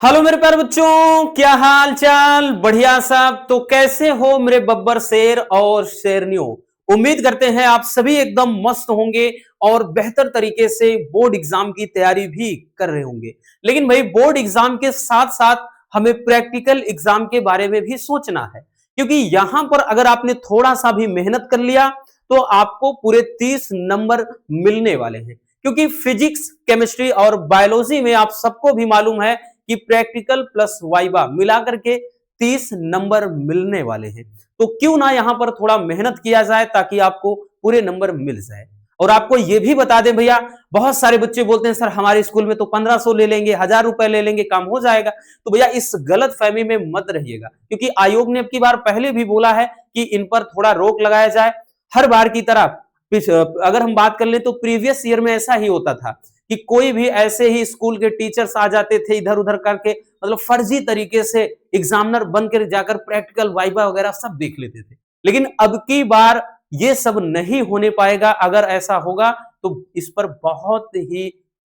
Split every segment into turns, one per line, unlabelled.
Hello मेरे प्यारे बच्चों, क्या हाल चाल? बढ़िया साहब। तो कैसे हो मेरे बब्बर शेर और शेरनियों? उम्मीद करते हैं आप सभी एकदम मस्त होंगे और बेहतर तरीके से बोर्ड एग्जाम की तैयारी भी कर रहे होंगे। लेकिन भाई बोर्ड एग्जाम के साथ साथ हमें प्रैक्टिकल एग्जाम के बारे में भी सोचना है, क्योंकि यहां पर अगर आपने थोड़ा सा भी मेहनत कर लिया तो आपको पूरे 30 नंबर मिलने वाले हैं। क्योंकि फिजिक्स, केमिस्ट्री और बायोलॉजी में आप सबको भी मालूम है कि प्रैक्टिकल प्लस वाइवा मिलाकर के 30 नंबर मिलने वाले हैं। तो क्यों ना यहां पर थोड़ा मेहनत किया जाए ताकि आपको पूरे नंबर मिल जाए। और आपको यह भी बता दें भैया, बहुत सारे बच्चे बोलते हैं सर हमारे स्कूल में तो 1500 ले लेंगे, 1000 रुपए ले लेंगे, काम हो जाएगा। तो भैया इस गलत फहमी में मत रहिएगा, क्योंकि आयोग ने अब की बार पहले भी बोला है कि इन पर थोड़ा रोक लगाया जाए। हर बार की तरह अगर हम बात कर ले तो प्रीवियस ईयर में ऐसा ही होता था कि कोई भी ऐसे ही स्कूल के टीचर्स आ जाते थे इधर उधर करके, मतलब फर्जी तरीके से एग्जामिनर बनकर जाकर प्रैक्टिकल वाइवा वगैरह सब देख लेते थे। लेकिन अब की बार ये सब नहीं होने पाएगा। अगर ऐसा होगा तो इस पर बहुत ही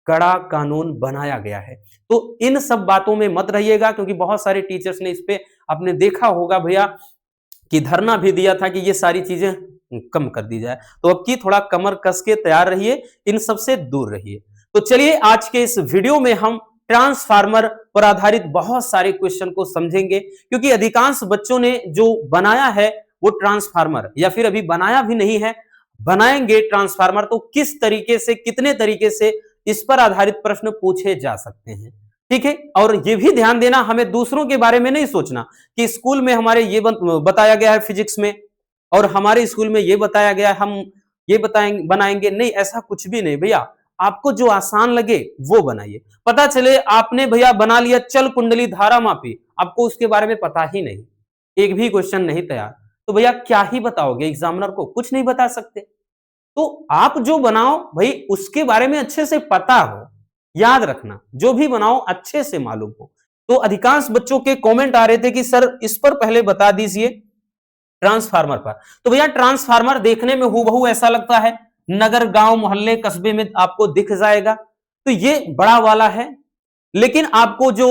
कड़ा कानून बनाया गया है। तो इन सब बातों में मत रहिएगा, क्योंकि बहुत सारे टीचर्स ने इस पे आपने देखा होगा भैया कि धरना भी दिया था कि ये सारी चीजें कम कर दी जाए। तो अब की थोड़ा कमर कस के तैयार रहिए, इन सब से दूर रहिए। तो चलिए आज के इस वीडियो में हम ट्रांसफार्मर पर आधारित बहुत सारे क्वेश्चन को समझेंगे, क्योंकि अधिकांश बच्चों ने जो बनाया है वो ट्रांसफार्मर, या फिर अभी बनाया भी नहीं है, बनाएंगे ट्रांसफार्मर। तो किस तरीके से, कितने तरीके से इस पर आधारित प्रश्न पूछे जा सकते हैं, ठीक है। और ये भी ध्यान देना, हमें दूसरों के बारे में नहीं सोचना कि स्कूल में हमारे ये बताया गया है फिजिक्स में, और हमारे स्कूल में ये बताया गया है, हम ये बताएंगे बनाएंगे। नहीं, ऐसा कुछ भी नहीं भैया। आपको जो आसान लगे वो बनाइए। पता चले आपने भैया बना लिया चल कुंडली धारा मापी, आपको उसके बारे में पता ही नहीं, एक भी क्वेश्चन नहीं तैयार, तो भैया क्या ही बताओगे एग्जामिनर को? कुछ नहीं बता सकते। तो आप जो बनाओ भाई उसके बारे में अच्छे से पता हो, याद रखना, जो भी बनाओ अच्छे से मालूम हो। तो अधिकांश बच्चों के कमेंट आ रहे थे कि सर इस पर पहले बता दीजिए, ट्रांसफार्मर पर। तो भैया ट्रांसफार्मर देखने में हूबहू ऐसा लगता है, नगर, गांव, मोहल्ले, कस्बे में आपको दिख जाएगा। तो ये बड़ा वाला है, लेकिन आपको जो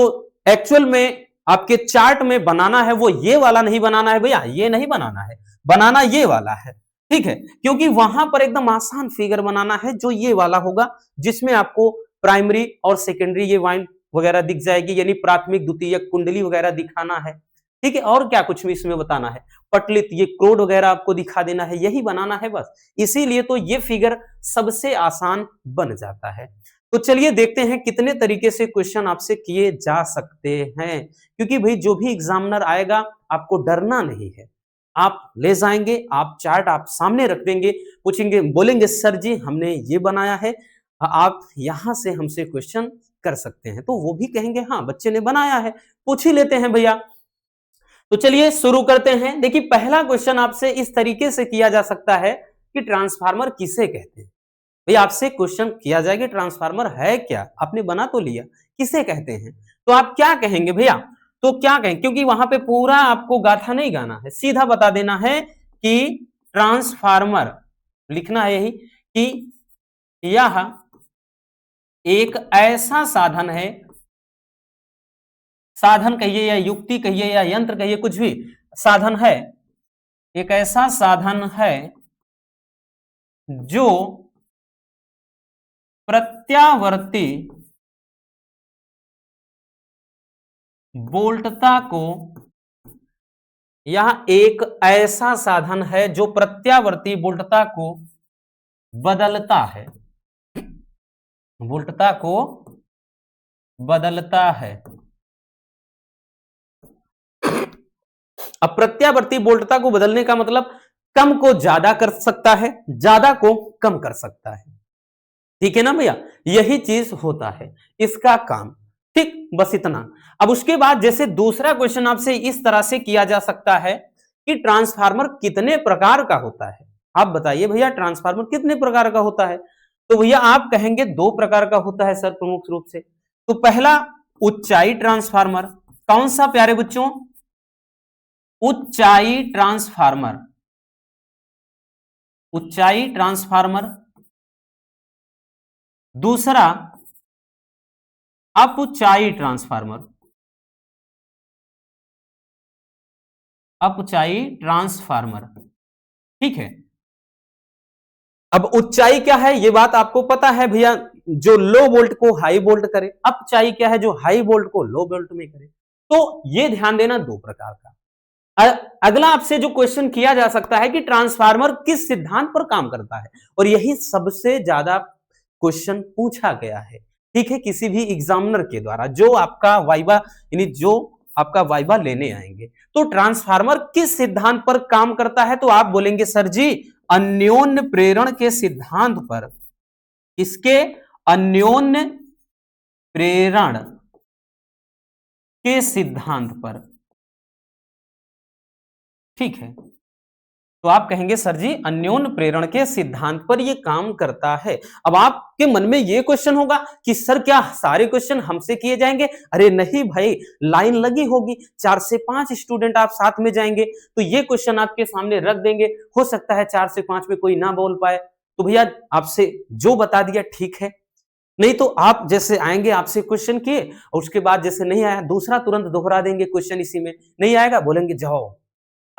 एक्चुअल में आपके चार्ट में बनाना है वो ये वाला नहीं बनाना है भैया, ये नहीं बनाना है, बनाना ये वाला है, ठीक है। क्योंकि वहां पर एकदम आसान फिगर बनाना है जो ये वाला होगा, जिसमें आपको प्राइमरी और सेकेंडरी ये वाइन वगैरह दिख जाएगी, यानी प्राथमिक द्वितीयक कुंडली वगैरह दिखाना है, ठीक है। और क्या कुछ भी इसमें बताना है, पटलित ये क्रोड वगैरह आपको दिखा देना है, यही बनाना है बस। इसीलिए तो ये फिगर सबसे आसान बन जाता है। तो चलिए देखते हैं कितने तरीके से क्वेश्चन आपसे किए जा सकते हैं, क्योंकि भाई जो भी एग्जामिनर आएगा आपको डरना नहीं है। आप ले जाएंगे, आप चार्ट आप सामने रख देंगे, पूछेंगे, बोलेंगे सर जी हमने ये बनाया है, आप यहां से हमसे क्वेश्चन कर सकते हैं। तो वो भी कहेंगे हाँ बच्चे ने बनाया है, पूछ ही लेते हैं भैया। तो चलिए शुरू करते हैं। देखिए पहला क्वेश्चन आपसे इस तरीके से किया जा सकता है कि ट्रांसफार्मर किसे कहते हैं। भाई आपसे क्वेश्चन किया जाएगा ट्रांसफार्मर है क्या, आपने बना तो लिया, किसे कहते हैं, तो आप क्या कहेंगे भैया? तो क्या कहें, क्योंकि वहां पे पूरा आपको गाथा नहीं गाना है, सीधा बता देना है कि ट्रांसफार्मर, लिखना है यही कि यह एक ऐसा साधन है, साधन कहिए या युक्ति कहिए या यंत्र कहिए, कुछ भी साधन है, एक ऐसा साधन है जो प्रत्यावर्ती वोल्टता को, यह एक ऐसा साधन है जो प्रत्यावर्ती वोल्टता को बदलता है, वोल्टता को बदलता है। अब प्रत्यावर्ती वोल्टता को बदलने का मतलब कम को ज्यादा कर सकता है, ज्यादा को कम कर सकता है, ठीक है ना भैया, यही चीज होता है इसका काम, ठीक, बस इतना। अब उसके बाद जैसे दूसरा क्वेश्चन आपसे इस तरह से किया जा सकता है कि ट्रांसफार्मर कितने प्रकार का होता है, आप बताइए भैया ट्रांसफार्मर कितने प्रकार का होता है। तो भैया आप कहेंगे दो प्रकार का होता है सर प्रमुख रूप से। तो पहला ऊंचाई ट्रांसफार्मर, कौन सा प्यारे बच्चों? ऊंचाई ट्रांसफार्मर, ऊंचाई ट्रांसफार्मर। दूसरा अपऊंचाई ट्रांसफार्मर, अपचाई ट्रांसफार्मर। ठीक है, अब ऊंचाई क्या है ये बात आपको पता है भैया, जो लो वोल्ट को हाई वोल्ट करे। अपचाई क्या है, जो हाई वोल्ट को लो वोल्ट में करे। तो ये ध्यान देना दो प्रकार का। अगला आपसे जो क्वेश्चन किया जा सकता है कि ट्रांसफार्मर किस सिद्धांत पर काम करता है, और यही सबसे ज्यादा क्वेश्चन पूछा गया है। ठीक है, किसी भी एग्जामिनर के द्वारा जो आपका वाइवा यानी जो आपका वाइवा लेने आएंगे, तो ट्रांसफार्मर किस सिद्धांत पर काम करता है, तो आप बोलेंगे सर जी अन्योन्य प्रेरण के सिद्धांत पर। इसके अन्योन्य प्रेरण के सिद्धांत पर। ठीक है, तो आप कहेंगे सर जी अन्योन्य प्रेरण के सिद्धांत पर यह काम करता है। अब आपके मन में यह क्वेश्चन होगा कि सर क्या सारे क्वेश्चन हमसे किए जाएंगे? अरे नहीं भाई, लाइन लगी होगी, 4 से 5 स्टूडेंट आप साथ में जाएंगे, तो ये क्वेश्चन आपके सामने रख देंगे। हो सकता है 4 से 5 में कोई ना बोल पाए, तो भैया आपसे जो बता दिया ठीक है। नहीं तो आप जैसे आएंगे, आपसे क्वेश्चन किए और उसके बाद जैसे नहीं आया दूसरा तुरंत दोहरा देंगे क्वेश्चन, इसी में नहीं आएगा बोलेंगे जाओ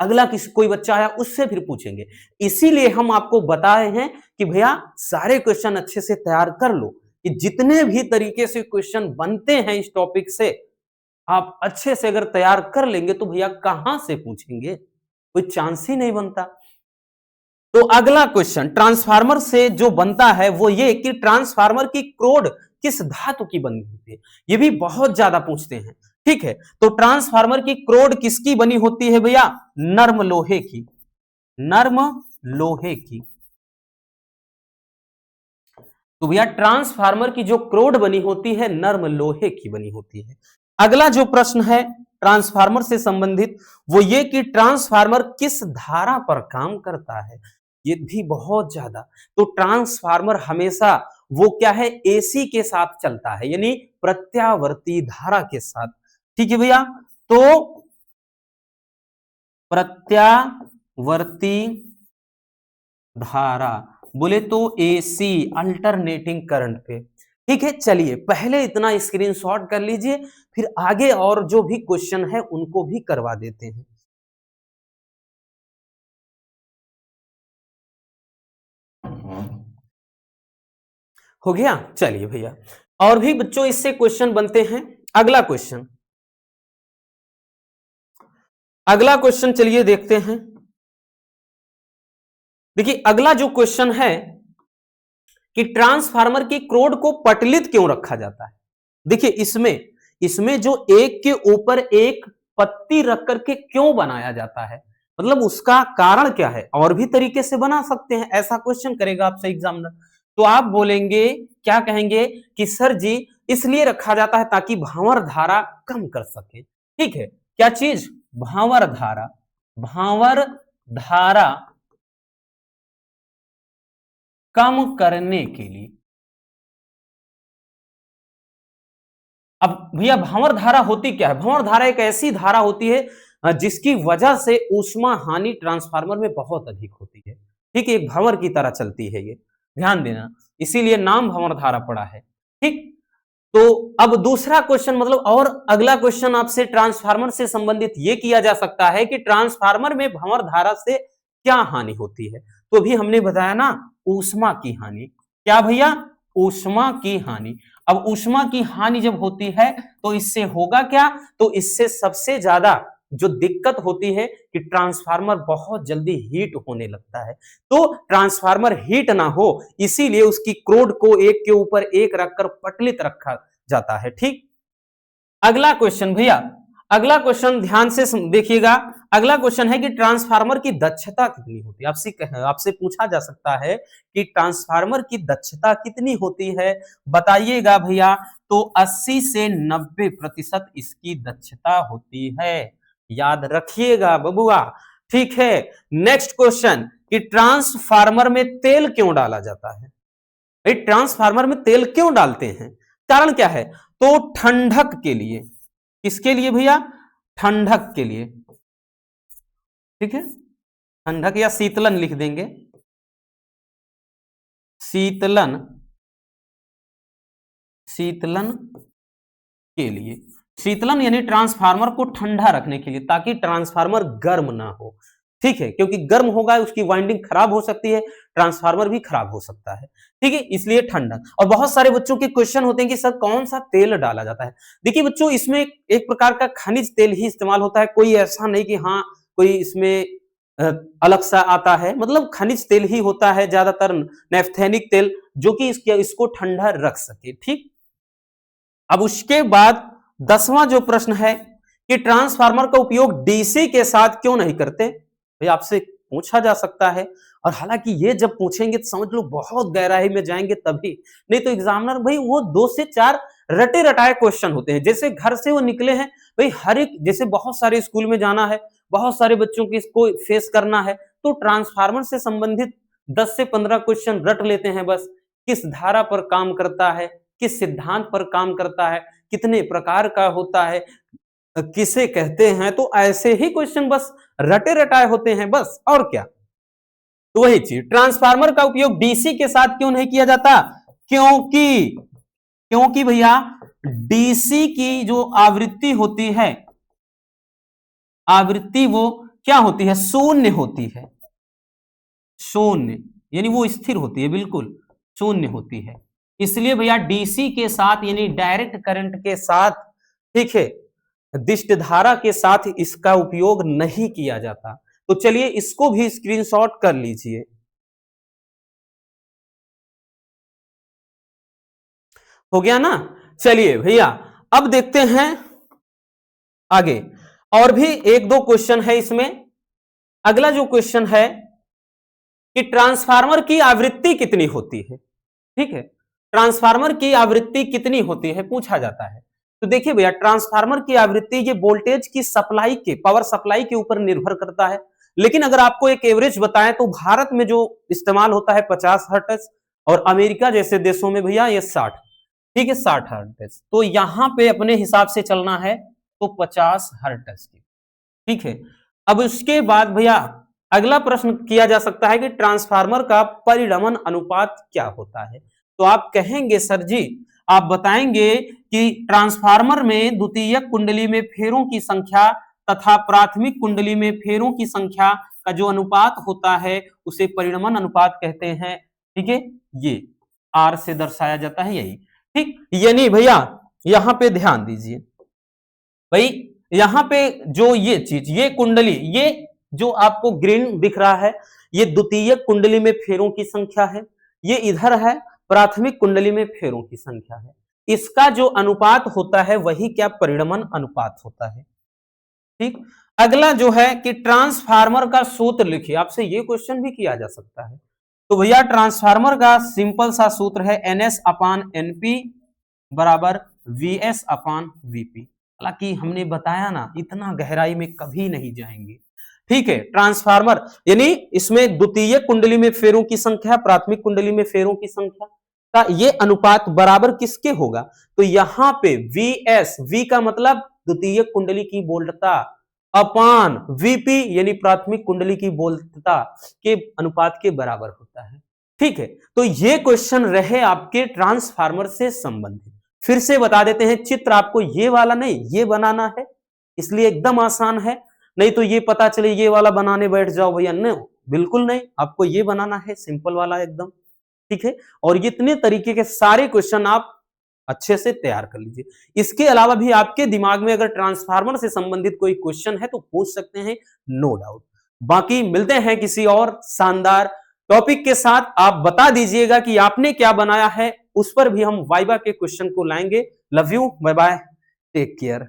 अगला किसी कोई बच्चा आया उससे फिर पूछेंगे। इसीलिए हम आपको बताए हैं कि भैया सारे क्वेश्चन अच्छे से तैयार कर लो, कि जितने भी तरीके से क्वेश्चन बनते हैं इस टॉपिक से आप अच्छे से अगर तैयार कर लेंगे तो भैया कहां से पूछेंगे, कोई चांस ही नहीं बनता। तो अगला क्वेश्चन ट्रांसफार्मर से जो बनता है वो ये कि ट्रांसफार्मर की क्रोड किस धातु की बनी होती है, ये भी बहुत ज्यादा पूछते हैं। ठीक है, तो ट्रांसफार्मर की क्रोड किसकी बनी होती है भैया? नर्म लोहे की, नर्म लोहे की। तो भैया ट्रांसफार्मर की जो क्रोड बनी होती है नर्म लोहे की बनी होती है। अगला जो प्रश्न है ट्रांसफार्मर से संबंधित वो ये कि ट्रांसफार्मर किस धारा पर काम करता है, ये भी बहुत ज्यादा। तो ट्रांसफार्मर हमेशा वो क्या है, एसी के साथ चलता है, यानी प्रत्यावर्ती धारा के साथ। ठीक है भैया, तो प्रत्यावर्ती धारा बोले तो एसी अल्टरनेटिंग करंट पे। ठीक है, चलिए पहले इतना स्क्रीनशॉट कर लीजिए, फिर आगे और जो भी क्वेश्चन है उनको भी करवा देते हैं। हो गया, चलिए भैया और भी बच्चों इससे क्वेश्चन बनते हैं। अगला क्वेश्चन, अगला क्वेश्चन चलिए देखते हैं। देखिए अगला जो क्वेश्चन है कि ट्रांसफार्मर की क्रोड को पटलित क्यों रखा जाता है। देखिए इसमें इसमें जो एक के ऊपर एक पत्ती रख करके क्यों बनाया जाता है, मतलब उसका कारण क्या है, और भी तरीके से बना सकते हैं, ऐसा क्वेश्चन करेगा आपसे एग्जामिनर। तो आप बोलेंगे, क्या कहेंगे कि सर जी इसलिए रखा जाता है ताकि भांवर धारा कम कर सके। ठीक है, क्या चीज? भांवर धारा, भांवर धारा कम करने के लिए। अब भैया भंवर धारा होती क्या है? भंवर धारा एक ऐसी धारा होती है जिसकी वजह से ऊष्मा हानि ट्रांसफार्मर में बहुत अधिक होती है। ठीक है, एक भंवर की तरह चलती है ये, ध्यान देना, इसीलिए नाम भंवर धारा पड़ा है। ठीक, तो अब दूसरा क्वेश्चन, मतलब और अगला क्वेश्चन आपसे ट्रांसफार्मर से संबंधित ये किया जा सकता है कि ट्रांसफार्मर में भंवर धारा से क्या हानि होती है। तो भी हमने बताया ना, ऊष्मा की हानि। क्या भैया? ऊष्मा की हानि। अब ऊष्मा की हानि जब होती है तो इससे होगा क्या, तो इससे सबसे ज्यादा जो दिक्कत होती है कि ट्रांसफार्मर बहुत जल्दी हीट होने लगता है। तो ट्रांसफार्मर हीट ना हो इसीलिए उसकी क्रोड को एक के ऊपर एक रखकर पटलित रखा जाता है। ठीक, अगला क्वेश्चन भैया, अगला क्वेश्चन ध्यान से देखिएगा। अगला क्वेश्चन है कि ट्रांसफार्मर की दक्षता कितनी होती है। आपसे पूछा जा सकता है कि ट्रांसफार्मर की दक्षता कितनी होती है, बताइएगा भैया। तो 80 से 90% इसकी दक्षता होती है, याद रखिएगा बबुआ। ठीक है, नेक्स्ट क्वेश्चन कि ट्रांसफार्मर में तेल क्यों डाला जाता है। भाई ट्रांसफार्मर में तेल क्यों डालते हैं, कारण क्या है? तो ठंडक के लिए। किसके लिए भैया? ठंडक के लिए। ठीक है, ठंडक या शीतलन लिख देंगे, शीतलन, शीतलन के लिए। शीतलन यानी ट्रांसफार्मर को ठंडा रखने के लिए, ताकि ट्रांसफार्मर गर्म ना हो, ठीक है, क्योंकि गर्म होगा उसकी वाइंडिंग खराब हो सकती है, ट्रांसफार्मर भी खराब हो सकता है, ठीक है, इसलिए ठंडा। और बहुत सारे बच्चों के क्वेश्चन होते हैं कि सर कौन सा तेल डाला जाता है। देखिए बच्चों, इसमें एक प्रकार का खनिज तेल ही इस्तेमाल होता है, कोई ऐसा नहीं कि हाँ कोई इसमें अलग सा आता है, मतलब खनिज तेल ही होता है, ज्यादातर नेफ्थेनिक तेल, जो कि इसको ठंडा रख सके, ठीक। अब उसके बाद 10वां जो प्रश्न है कि ट्रांसफार्मर का उपयोग डीसी के साथ क्यों नहीं करते, भाई आपसे पूछा जा सकता है। और हालांकि ये जब पूछेंगे तो समझ लो बहुत गहराई में जाएंगे तभी, नहीं तो एग्जामिनर भाई वो 2 से 4 रटे रटाए क्वेश्चन होते हैं, जैसे घर से वो निकले हैं भाई, हर एक, जैसे बहुत सारे स्कूल में जाना है, बहुत सारे बच्चों की इसको फेस करना है, तो ट्रांसफार्मर से संबंधित 10 से 15 क्वेश्चन रट लेते हैं बस। किस धारा पर काम करता है, किस सिद्धांत पर काम करता है, कितने प्रकार का होता है, किसे कहते हैं, तो ऐसे ही क्वेश्चन बस रटे रटाए होते हैं बस, और क्या। तो वही चीज, ट्रांसफार्मर का उपयोग डीसी के साथ क्यों नहीं किया जाता, क्योंकि भैया डीसी की जो आवृत्ति होती है, आवृत्ति वो क्या होती है, शून्य होती है, शून्य, यानी वो स्थिर होती है, बिल्कुल शून्य होती है। इसलिए भैया डीसी के साथ यानी डायरेक्ट करंट के साथ, ठीक है, दिष्ट धारा के साथ इसका उपयोग नहीं किया जाता। तो चलिए इसको भी स्क्रीनशॉट कर लीजिए। हो गया ना। चलिए भैया अब देखते हैं आगे, और भी 1-2 क्वेश्चन है इसमें। अगला जो क्वेश्चन है कि ट्रांसफार्मर की आवृत्ति कितनी होती है, ठीक है, ट्रांसफार्मर की आवृत्ति कितनी होती है पूछा जाता है। तो देखिए भैया, ट्रांसफार्मर की आवृत्ति ये वोल्टेज की सप्लाई के, पावर सप्लाई के ऊपर निर्भर करता है, लेकिन अगर आपको एक एवरेज बताएं तो भारत में जो इस्तेमाल होता है 50 हर्ट्ज, और अमेरिका जैसे देशों में भैया ये 60, ठीक है, 60 हर्ट्ज। तो यहां पे अपने हिसाब से चलना है तो 50 हर्ट्ज की, ठीक है। अब उसके बाद भैया अगला प्रश्न किया जा सकता है कि ट्रांसफार्मर का परिणमन अनुपात क्या होता है। तो आप कहेंगे सर जी, आप बताएंगे कि ट्रांसफार्मर में द्वितीयक कुंडली में फेरों की संख्या तथा प्राथमिक कुंडली में फेरों की संख्या का जो अनुपात होता है उसे परिणमन अनुपात कहते हैं, ठीक है, ये आर से दर्शाया जाता है, यही, ठीक। यानी भैया यहां पे ध्यान दीजिए भाई, यहां पे जो ये चीज, ये कुंडली, ये जो आपको ग्रीन दिख रहा है, ये द्वितीयक कुंडली में फेरों की संख्या है, ये इधर है प्राथमिक कुंडली में फेरों की संख्या है, इसका जो अनुपात होता है वही क्या परिणमन अनुपात होता है, ठीक। अगला जो है कि ट्रांसफार्मर का सूत्र लिखिए, आपसे ये क्वेश्चन भी किया जा सकता है। तो भैया ट्रांसफार्मर का सिंपल सा सूत्र है NS/NP बराबर VS/VP। हालांकि हमने बताया ना, इतना गहराई में कभी नहीं जाएंगे, ठीक है। ट्रांसफार्मर यानी इसमें द्वितीय कुंडली में फेरों की संख्या, प्राथमिक कुंडली में फेरों की संख्या का ये अनुपात बराबर किसके होगा, तो यहां पे VS, V का मतलब द्वितीय कुंडली की वोल्टता अपान VP यानी प्राथमिक कुंडली की वोल्टता के अनुपात के बराबर होता है, ठीक है। तो ये क्वेश्चन रहे आपके ट्रांसफार्मर से संबंधित। फिर से बता देते हैं, चित्र आपको ये वाला नहीं, ये बनाना है, इसलिए एकदम आसान है, नहीं तो ये पता चले ये वाला बनाने बैठ जाओ भैया, नहीं, बिल्कुल नहीं, आपको ये बनाना है सिंपल वाला एकदम, ठीक है। और ये इतने तरीके के सारे क्वेश्चन आप अच्छे से तैयार कर लीजिए। इसके अलावा भी आपके दिमाग में अगर ट्रांसफार्मर से संबंधित कोई क्वेश्चन है तो पूछ सकते हैं, नो डाउट। बाकी मिलते हैं किसी और शानदार टॉपिक के साथ। आप बता दीजिएगा कि आपने क्या बनाया है, उस पर भी हम वाइवा के क्वेश्चन को लाएंगे। Love you, bye bye, take care.